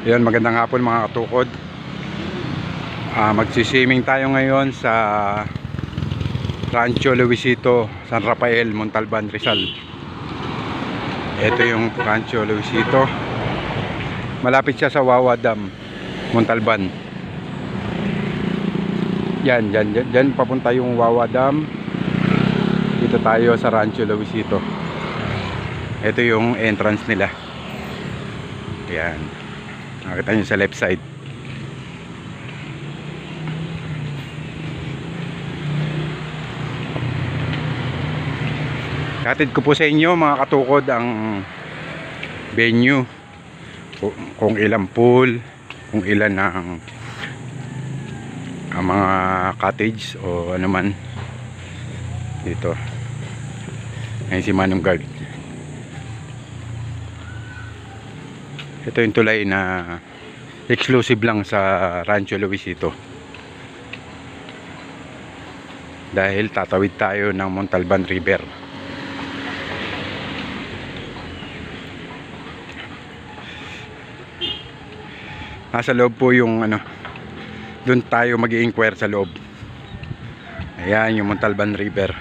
Yan, magandang hapon mga katukod. Magsiswimming tayo ngayon sa Rancho Luisito, San Rafael, Montalban, Rizal. Ito yung Rancho Luisito. Malapit siya sa Wawa Dam, Montalban. Yan papunta yung Wawa Dam. Dito tayo sa Rancho Luisito. Ito yung entrance nila. Yan, nakita nyo sa left side. Hatid ko po sa inyo mga katukod ang venue, kung ilang pool, kung ilan ang mga cottage o ano man dito. Ayun si Manong Guard. Ito yung tulay na exclusive lang sa Rancho Luisito. Dahil tatawid tayo ng Montalban River. Nasa loob po yung ano, doon tayo mag-i-inquire sa loob. Ayan yung Montalban River.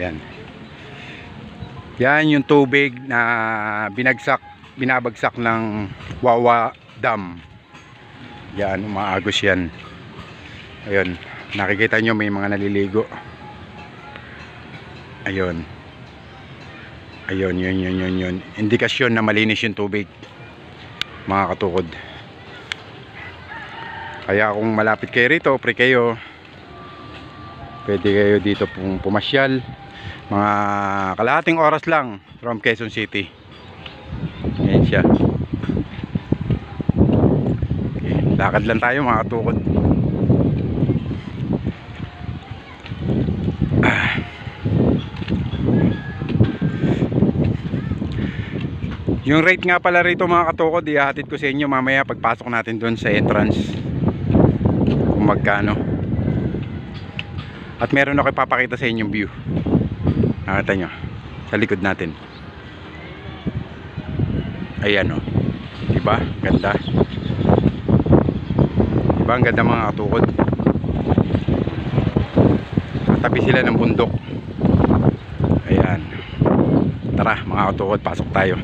Yan. Yan yung tubig na binabagsak ng Wawa Dam. Yan, umaagos yan. Ayun, nakikita nyo may mga naliligo. Ayun. Ayun, yun. Indikasyon na malinis yung tubig, mga katukod. Kaya kung malapit kayo rito, pre kayo, pwede kayo dito pong pumasyal. Mga kalahating oras lang from Quezon City. Ayan siya. Okay, lakad lang tayo mga katukod. Yung rate nga pala rito mga katukod, ihahatid ko sa inyo mamaya pagpasok natin doon sa entrance kung magkano. At meron ako ipapakita sa inyong view. Nakita nyo sa likod natin. Ayan o, diba? Ganda. Diba ang ganda mga katukod? Katabi sila ng bundok. Ayan. Tara mga katukod, pasok tayo.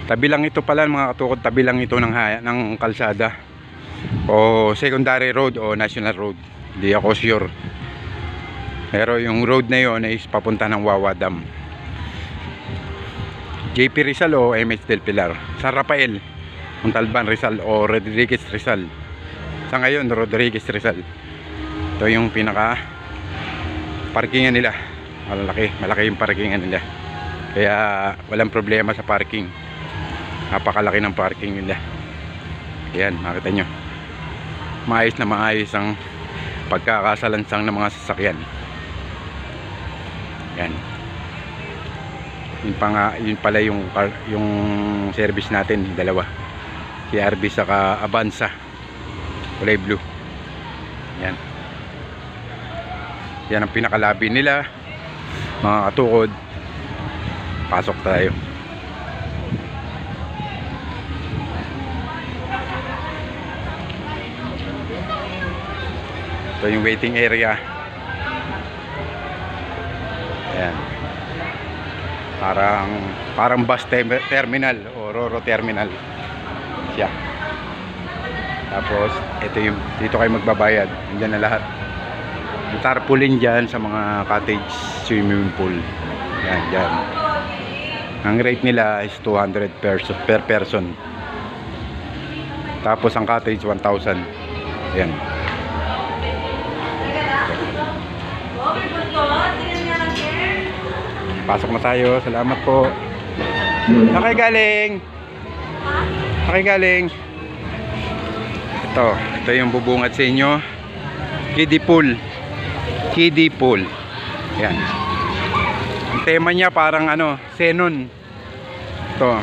Tabi lang ito pala mga katukod, tabi lang ito ng kalsada o secondary road o national road. Hindi ako sure. Pero yung road na yun is papunta ng Wawa Dam. JP Rizal o MH Del Pilar. San Rafael, Montalban Rizal o Rodriguez Rizal. Sa ngayon, Rodriguez Rizal. Ito yung pinaka parkingan nila. Malaki yung parkingan nila. Kaya walang problema sa parking. Napakalaki ng parking nila. Ayan, makita nyo. Maayos ang pagkakasalansang ng mga sasakyan. Ayan. Yun pala yung service natin, dalawa. Si RB saka Avanza. Kulay blue. Ayan. Yan ang pinakalabi nila. Mga katukod. Pasok tayo. Ito yung waiting area. Ayan. Parang bus terminal o Roro terminal siya. Tapos ito yung dito kayo magbabayad. Nandiyan na lahat. Yung tarpaulin dyan sa mga cottage swimming pool. Yan, dyan. Ang rate nila is 200 per person. Tapos ang cottage 1,000. Yan. Pasok na tayo. Salamat po. Okay galing. Ito yung bubungad sa inyo. Kiddie pool. kiddie pool. Yan. Ang tema niya parang ano, xenon. Ito.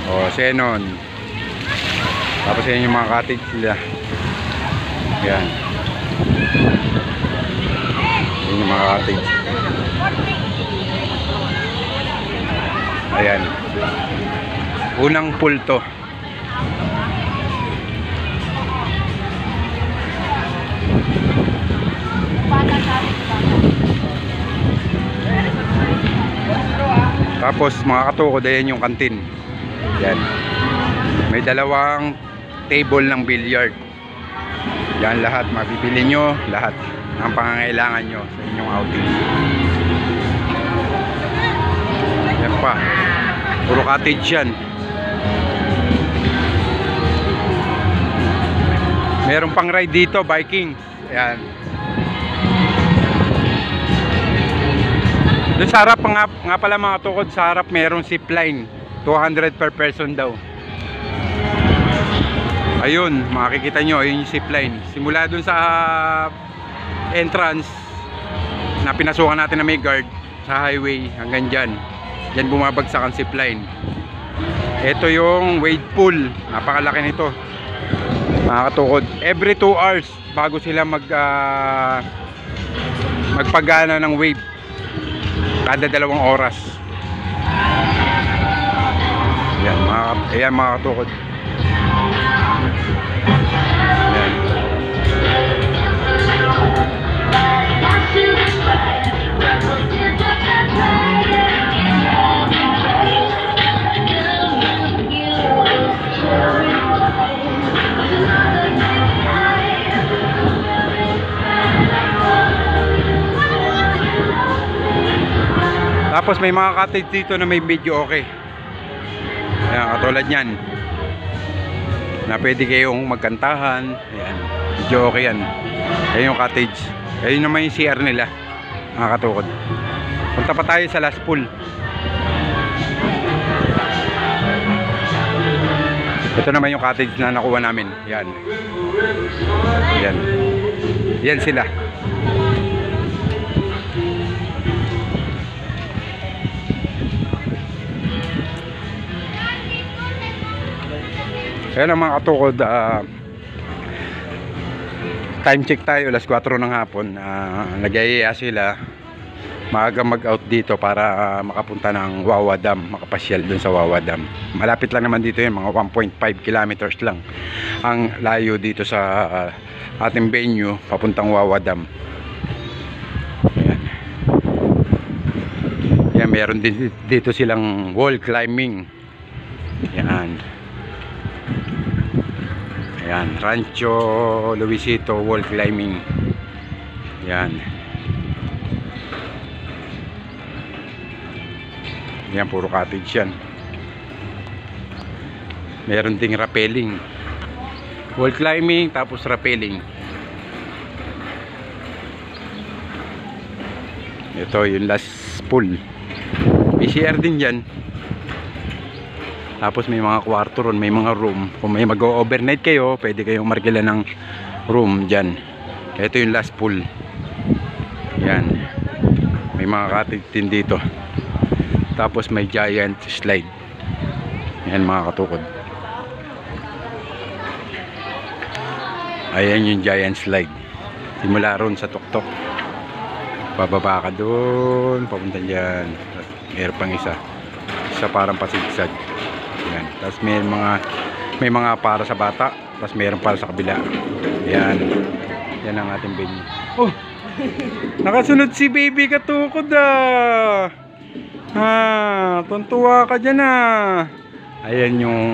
Oh, xenon. Tapos yan yung mga cottage nila. Yan. Yan yung mga cottage. Ayan. Unang pool to. Tapos mga katukod, ayan yung kantin. Yan. May dalawang table ng billiard. Yan lahat, mabibili nyo lahat ng pangangailangan nyo sa inyong outing. Yan pa. Puro cottage yan. Meron pang ride dito, Vikings. Yan. Doon sa harap nga pala mga tukod, sa harap merong zipline. 200 per person daw. Ayun, makikita nyo, ayun yung zipline. Simula doon sa entrance na pinasukan natin na may guard sa highway hanggang dyan. Dyan bumabagsak ang zipline. Ito yung wade pool. Napakalaki nito. Mga katukod, every 2 hours bago sila magpagana ng wave. Kada 2 oras. Ayan mga katukod. Ayan. Tapos may mga cottage dito na may video okay. Ayan, katulad yan na pwede kayong magkantahan. Ayan, video okay yan. Ayan yung cottage. Ayan naman yung CR nila, mga katukod. Punta pa tayo sa last pool. Ito naman yung cottage na nakuha namin. Yan. Yan. Yan sila. Kaya ng mga katukod, time check tayo, alas 4 ng hapon. Nag-iaya sila maaga mag-out dito para makapunta ng Wawa Dam, makapasyal dun sa Wawa Dam. Malapit lang naman dito yun, mga 1.5 kilometers lang ang layo dito sa ating venue papuntang Wawa Dam. Ayan. Ayan, meron din dito silang wall climbing. Ayan. Ayan, Rancho Luisito wall climbing. Ayan. Ayan, puro cottage yan. Meron ding rappelling. Wall climbing, tapos rappelling. Ito yung last pool. PCR din dyan. Tapos may mga kwarto ron, may mga room. Kung may mag-overnight kayo, pwede kayong markila ng room dyan. Ito yung last pool. Yan. May mga cottage din dito. Tapos may giant slide. Yan mga katukod. Ayan yung giant slide. Simula ron sa tuktok. Bababa ka doon, papunta dyan. Meron pang isa. Isa parang pasigsag. Yan. Tapos may mga para sa bata, tapos mayroon para sa kabila. Yan. Yan ang ating venue. Oh! Nakasunod si baby katukod ah. Tuntua ka dyan ah. Ayan yung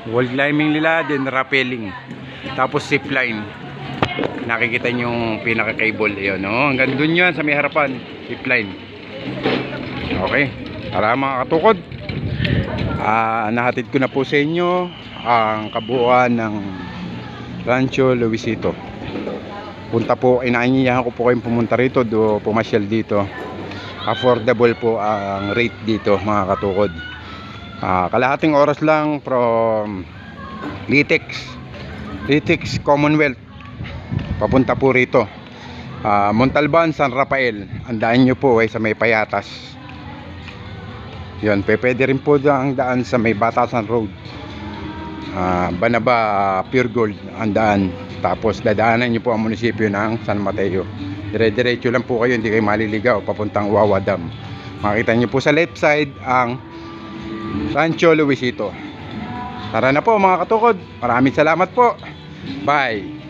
wall climbing nila, then rappelling. Tapos zipline. Nakikita nyo yung pinaka cable. Ayan, no? Hanggang dun yan sa may harapan. Zipline. Okay. Tara mga katukod. Nahatid ko na po sa inyo ang kabuuan ng Rancho Luisito. Punta po, inaanyayahan ko po kayong pumunta rito, pumasyal dito. Affordable po ang rate dito mga katukod. Kalahating oras lang from Litex Commonwealth papunta po rito. Montalban, San Rafael. Ang daan nyo po ay sa may Payatas. Yun, pwede rin po ang daan sa may Batasan Road. Banaba, Pure Gold ang daan. Tapos dadaanan nyo po ang munisipyo ng San Mateo. Dire-diretso lang po kayo, hindi kayo maliligaw papuntang Wawa Dam. Makita nyo po sa left side ang Rancho Luisito. Tara na po mga katukod. Maraming salamat po. Bye.